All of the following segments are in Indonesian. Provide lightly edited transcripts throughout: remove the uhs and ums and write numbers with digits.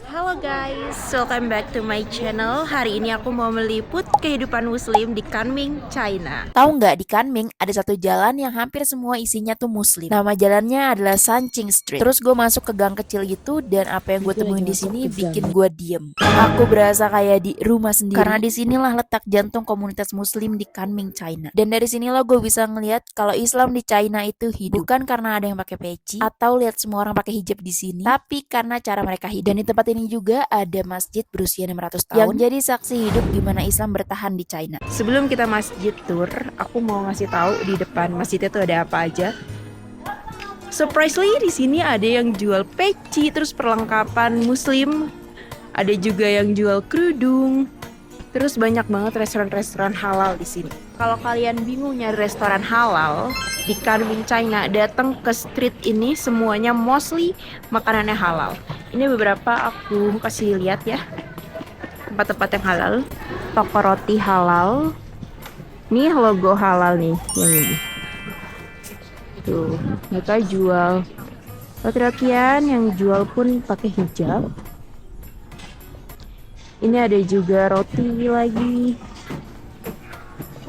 Halo guys, welcome back to my channel. Hari ini aku mau meliput kehidupan muslim di Kunming, China. Tahu nggak, di Kunming ada satu jalan yang hampir semua isinya tuh muslim. Nama jalannya adalah Shuncheng Street. Terus gue masuk ke gang kecil gitu, dan apa yang gue temuin di sini bikin gue diem. Aku berasa kayak di rumah sendiri. Karena di sinilah letak jantung komunitas muslim di Kunming, China. Dan dari sinilah gue bisa ngelihat kalau Islam di China itu hidup. Bukan karena ada yang pakai peci atau lihat semua orang pakai hijab di sini, tapi karena cara mereka hidup. Dan di tempat ini juga ada masjid berusia 600 tahun yang jadi saksi hidup gimana Islam bertahan di China. Sebelum kita masjid tour, aku mau ngasih tahu di depan masjid itu ada apa aja. Surprisingly di sini ada yang jual peci, terus perlengkapan muslim. Ada juga yang jual kerudung. Terus banyak banget restoran-restoran halal di sini. Kalau kalian bingung nyari restoran halal di Kunming, China, datang ke street ini semuanya mostly makanannya halal. Ini beberapa aku kasih lihat ya, tempat-tempat yang halal. Toko roti halal. Nih logo halal nih yang ini. Tuh, mereka jual roti-rotian, yang jual pun pakai hijab. Ini ada juga roti lagi.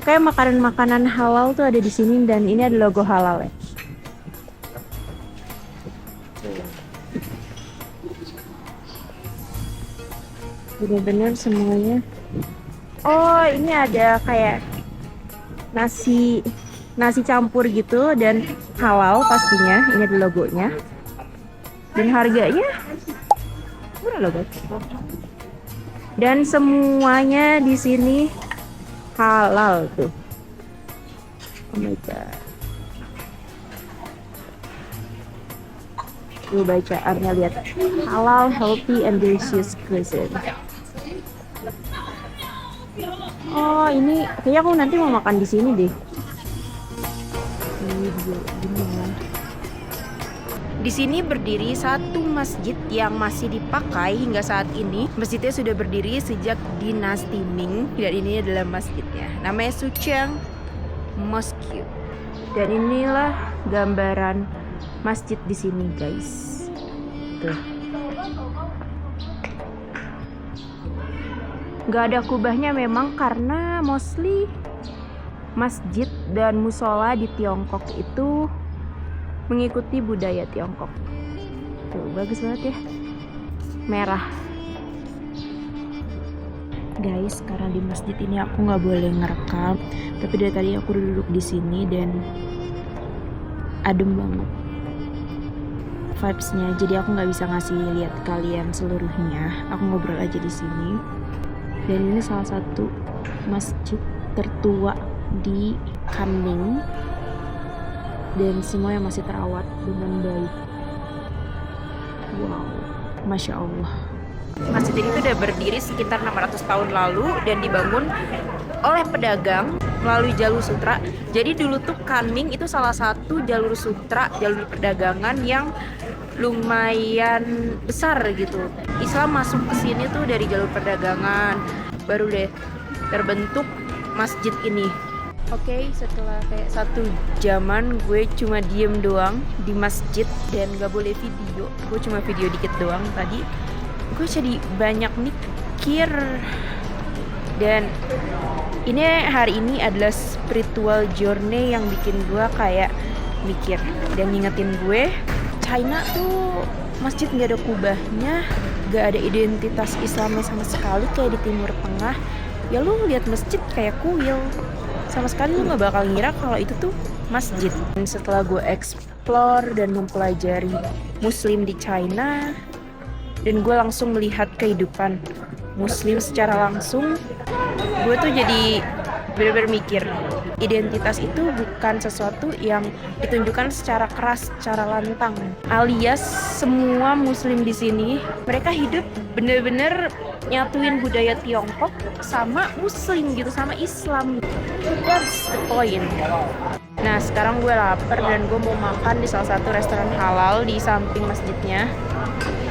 Kayak makanan-makanan halal tuh ada di sini, dan ini ada logo halal ya. Benar-benar semuanya. Oh, ini ada kayak nasi campur gitu, dan halal pastinya. Ini ada logonya. Dan harganya murah loh guys. Dan semuanya di sini halal tuh. Oh my god. Tuh bacaannya, lihat. Halal, healthy, and delicious cuisine. Oh, ini kayaknya aku nanti mau makan di sini deh. Di sini berdiri satu masjid yang masih dipakai hingga saat ini. Masjidnya sudah berdiri sejak dinasti Ming, dan ini adalah masjidnya. Namanya Shuncheng Mosque. Dan inilah gambaran masjid di sini, guys. Tuh. Gak ada kubahnya memang, karena mostly masjid dan musola di Tiongkok itu mengikuti budaya Tiongkok. Tuh, bagus banget ya. Merah. Guys, karena di masjid ini aku nggak boleh ngerekam, tapi dari tadi aku duduk di sini dan adem banget vibes-nya. Jadi aku nggak bisa ngasih lihat kalian seluruhnya. Aku ngobrol aja di sini. Dan ini salah satu masjid tertua di Kunming, dan semua yang masih terawat dengan baik. Wow, Masya Allah. Masjid ini udah berdiri sekitar 600 tahun lalu dan dibangun oleh pedagang melalui jalur sutra. Jadi dulu tuh Kunming itu salah satu jalur sutra, jalur perdagangan yang lumayan besar gitu. Islam masuk ke sini tuh dari jalur perdagangan, baru deh terbentuk masjid ini. Oke, setelah kayak 1 jaman gue cuma diem doang di masjid dan gak boleh video. Gue cuma video dikit doang tadi. Gue jadi banyak mikir. Dan ini hari ini adalah spiritual journey yang bikin gue kayak mikir dan ngingetin gue, China tuh masjid gak ada kubahnya, gak ada identitas Islamnya sama sekali kayak di Timur Tengah. Ya lu lihat masjid kayak kuil, sama sekali lu gak bakal ngira kalau itu tuh masjid. Dan setelah gue explore dan mempelajari muslim di China, dan gue langsung melihat kehidupan muslim secara langsung, gue tuh jadi bener-bener mikir, identitas itu bukan sesuatu yang ditunjukkan secara keras, secara lantang. Alias semua muslim di sini, mereka hidup bener-bener nyatuin budaya Tiongkok sama muslim gitu, sama Islam. That's the point. Nah, sekarang gue lapar dan gue mau makan di salah satu restoran halal di samping masjidnya.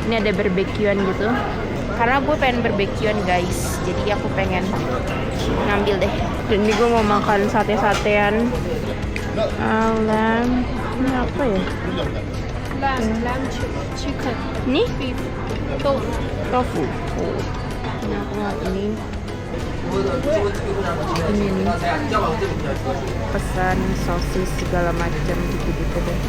Ini ada barbekyuan gitu. Karena gue pengen barbekyuan guys, jadi aku pengen ngambil deh. Dan ini gue mau makan sate-satean lamb. Ini apa ya? Lamb chicken, Nih? beef, tofu. tofu. Oh. Ini aku lihat ini nih, pesan sosis segala macam gitu-gitu deh.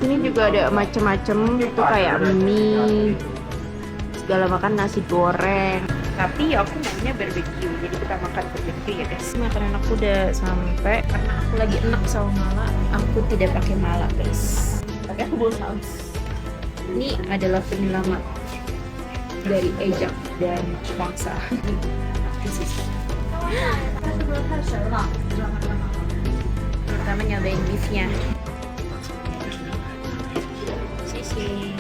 Ini juga ada macam-macam itu kayak mie, segala makan, nasi goreng. Tapi aku maunya barbecue, jadi kita makan barbecue ya guys. Makanan aku udah sampai, karena aku lagi enak sama mala, aku tidak pakai mala guys. Tapi aku bawa saus. Ini adalah penyelamat dari ejak dan bangsa. Pertama nyobain beefnya. Sisi.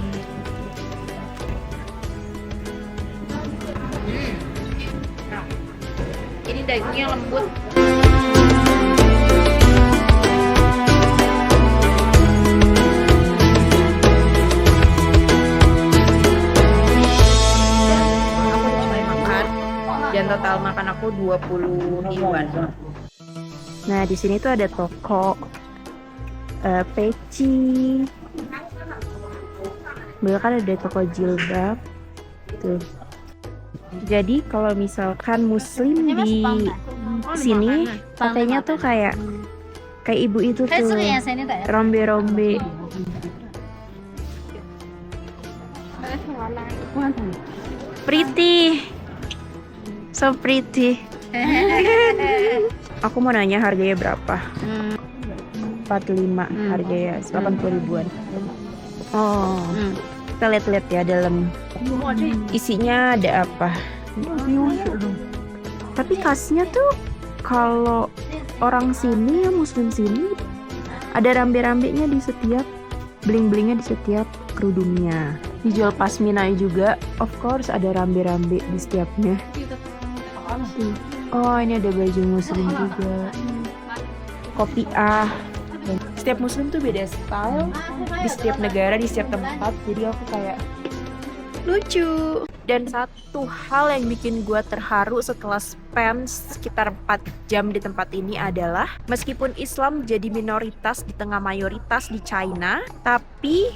Ini dagingnya lembut. Aku udah mulai makan dan total makan aku 20 yuan. Nah, di sini tuh ada toko peci. Bahkan ada toko jilbab. Tuh. Jadi kalau misalkan muslim di sini pakainya tuh kayak ibu itu tuh rombe-rombe. Pretty. So pretty. Aku mau nanya harganya berapa? 45 harganya 80 ribuan. Oh. Kita lihat-lihat ya dalam isinya ada apa. Tapi khasnya tuh kalau orang sini ya, muslim sini, ada rambe-rambenya di setiap bling-blingnya, di setiap kerudungnya. Dijual pasmina juga, of course ada rambe-rambe di setiapnya. Oh, ini ada baju muslim juga, kopiah. Dan setiap muslim tuh beda style di setiap negara, di setiap tempat. Jadi aku kayak lucu. Dan satu hal yang bikin gue terharu setelah spend sekitar 4 jam di tempat ini adalah meskipun Islam jadi minoritas di tengah mayoritas di China, tapi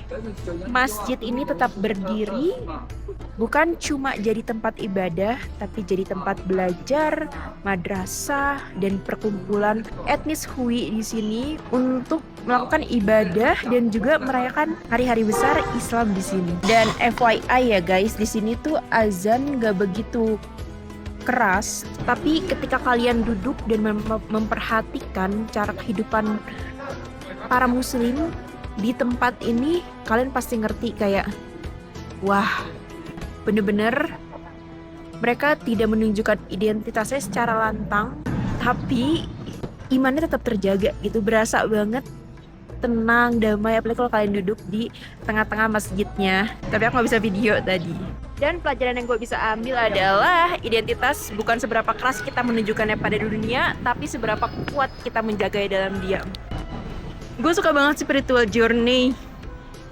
masjid ini tetap berdiri bukan cuma jadi tempat ibadah, tapi jadi tempat belajar, madrasah, dan perkumpulan etnis Hui di sini untuk melakukan ibadah dan juga merayakan hari-hari besar Islam di sini. Dan FYI ya guys, di sini tuh azan gak begitu keras, tapi ketika kalian duduk dan memperhatikan cara kehidupan para muslim di tempat ini, kalian pasti ngerti kayak wah, bener-bener mereka tidak menunjukkan identitasnya secara lantang, tapi imannya tetap terjaga gitu. Berasa banget tenang, damai, apalagi kalau kalian duduk di tengah-tengah masjidnya. Tapi aku gak bisa video tadi. Dan pelajaran yang gue bisa ambil adalah identitas bukan seberapa keras kita menunjukkannya pada dunia, tapi seberapa kuat kita menjaganya dalam diam. Gue suka banget spiritual journey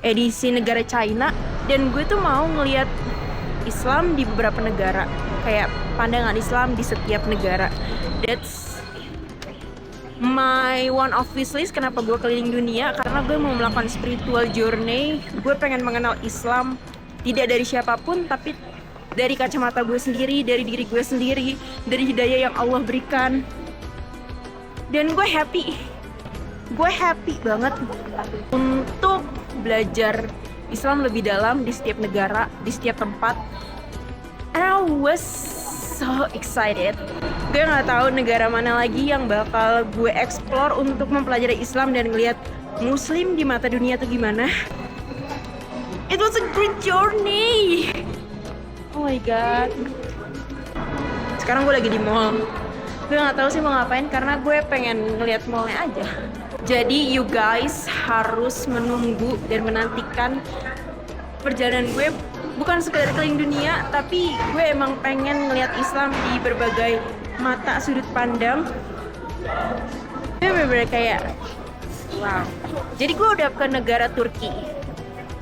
edisi negara China, dan gue tuh mau ngeliat Islam di beberapa negara, kayak pandangan Islam di setiap negara. That's my one of wishlist kenapa gue keliling dunia, karena gue mau melakukan spiritual journey. Gue pengen mengenal Islam tidak dari siapapun, tapi dari kacamata gue sendiri, dari diri gue sendiri, dari hidayah yang Allah berikan. Dan gue happy banget untuk belajar Islam lebih dalam di setiap negara, di setiap tempat. And I was so excited. Gue gak tahu negara mana lagi yang bakal gue explore untuk mempelajari Islam dan ngeliat muslim di mata dunia tuh gimana. It was a great journey. Oh my god. Sekarang gue lagi di mall. Gue gak tahu sih mau ngapain karena gue pengen ngeliat mallnya aja. Jadi you guys harus menunggu dan menantikan perjalanan gue. Bukan sekedar keliling dunia, tapi gue emang pengen ngeliat Islam di berbagai mata sudut pandang. Gue bener-bener kayak wow. Jadi gue udah ke negara Turki.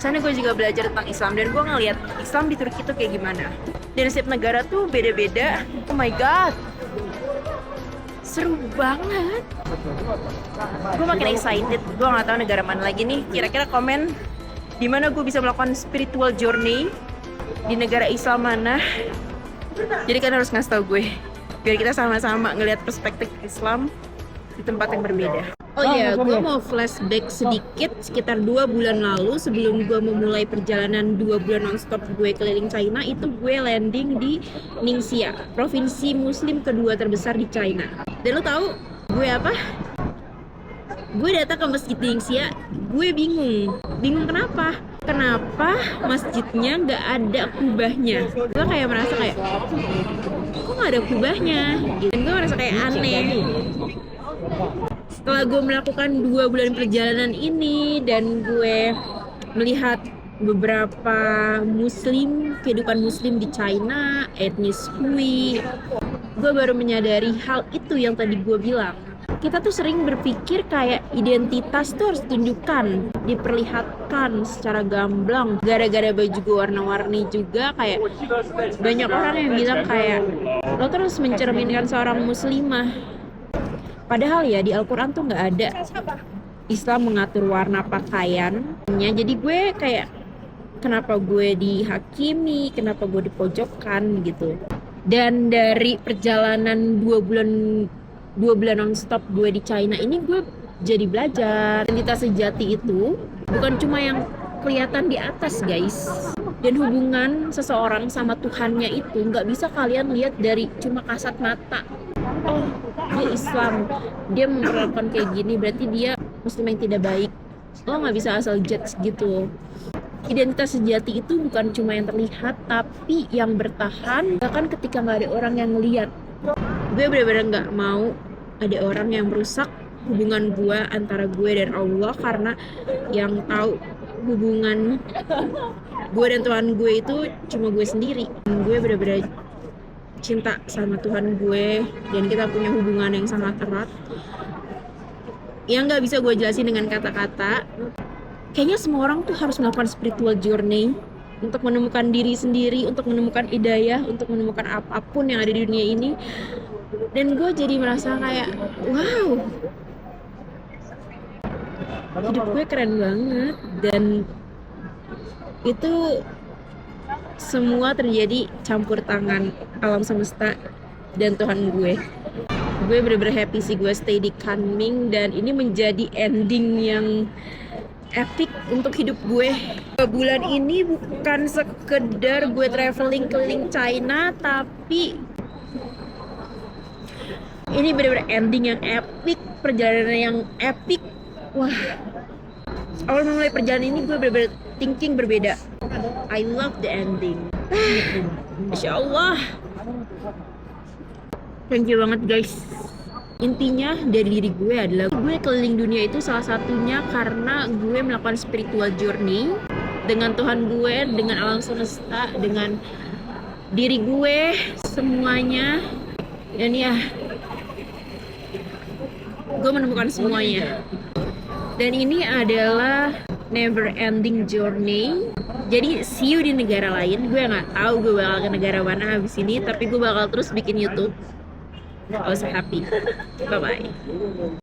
Sana gue juga belajar tentang Islam dan gue ngeliat Islam di Turki tuh kayak gimana. Dan setiap negara tuh beda-beda. Oh my god, seru banget. Gue makin excited. Gue nggak tahu negara mana lagi nih. Kira-kira komen di mana gue bisa melakukan spiritual journey di negara Islam mana. Jadi kan harus ngasih tau gue biar kita sama-sama ngelihat perspektif Islam di tempat yang berbeda. Oh iya, gue mau flashback sedikit sekitar 2 bulan lalu sebelum gue memulai perjalanan 2 bulan nonstop gue keliling China. Itu gue landing di Ningxia, provinsi Muslim kedua terbesar di China. Dan lo tahu gue apa? Gue datang ke Masjid Ningxia, gue bingung kenapa? Kenapa masjidnya nggak ada kubahnya? Gue kayak merasa kayak, kok nggak ada kubahnya? Dan gue merasa kayak aneh. Setelah gue melakukan 2 bulan perjalanan ini dan gue melihat beberapa muslim, kehidupan muslim di China, etnis Hui, gue baru menyadari hal itu yang tadi gue bilang. Kita tuh sering berpikir kayak identitas tuh harus ditunjukkan, diperlihatkan secara gamblang. Gara-gara baju gue warna-warni juga kayak banyak orang yang bilang kayak lo terus mencerminkan seorang muslimah. Padahal ya di Al-Quran tuh nggak ada Islam mengatur warna pakaiannya. Jadi gue kayak kenapa gue dihakimi, kenapa gue dipojokkan gitu. Dan dari perjalanan 2 bulan non-stop gue di China ini, gue jadi belajar identitas sejati itu bukan cuma yang kelihatan di atas, guys. Dan hubungan seseorang sama Tuhannya itu nggak bisa kalian lihat dari cuma kasat mata. Oh, dia Islam, dia memperlakukan kayak gini, berarti dia muslim yang tidak baik. Lo nggak bisa asal judge gitu. Identitas sejati itu bukan cuma yang terlihat, tapi yang bertahan bahkan ketika nggak ada orang yang ngeliat. Gue benar-benar nggak mau ada orang yang merusak hubungan gue antara gue dan Allah, karena yang tahu hubungan gue dan Tuhan gue itu cuma gue sendiri. Gue benar-benar cinta sama Tuhan gue dan kita punya hubungan yang sangat erat yang nggak bisa gue jelasin dengan kata-kata. Kayaknya semua orang tuh harus melakukan spiritual journey untuk menemukan diri sendiri, untuk menemukan hidayah, untuk menemukan apapun yang ada di dunia ini. Dan gue jadi merasa kayak wow, hidup gue keren banget. Dan itu semua terjadi campur tangan alam semesta dan Tuhan gue. Gue bener-bener happy sih gue stay di Kunming, dan ini menjadi ending yang epic untuk hidup gue. Bulan ini bukan sekedar gue traveling keliling China, tapi ini bener-bener ending yang epic, perjalanan yang epic. Wah, awal memulai perjalanan ini gue bener-bener thinking berbeda. I love the ending. Masya Allah. Thank you banget guys. Intinya dari diri gue adalah gue keliling dunia itu salah satunya karena gue melakukan spiritual journey dengan Tuhan gue, dengan alam semesta, dengan diri gue, semuanya. Dan ya, gue menemukan semuanya. Dan ini adalah never ending journey. Jadi see you di negara lain. Gue nggak tahu gue bakal ke negara mana habis ini, tapi gue bakal terus bikin YouTube. I was happy. Bye bye.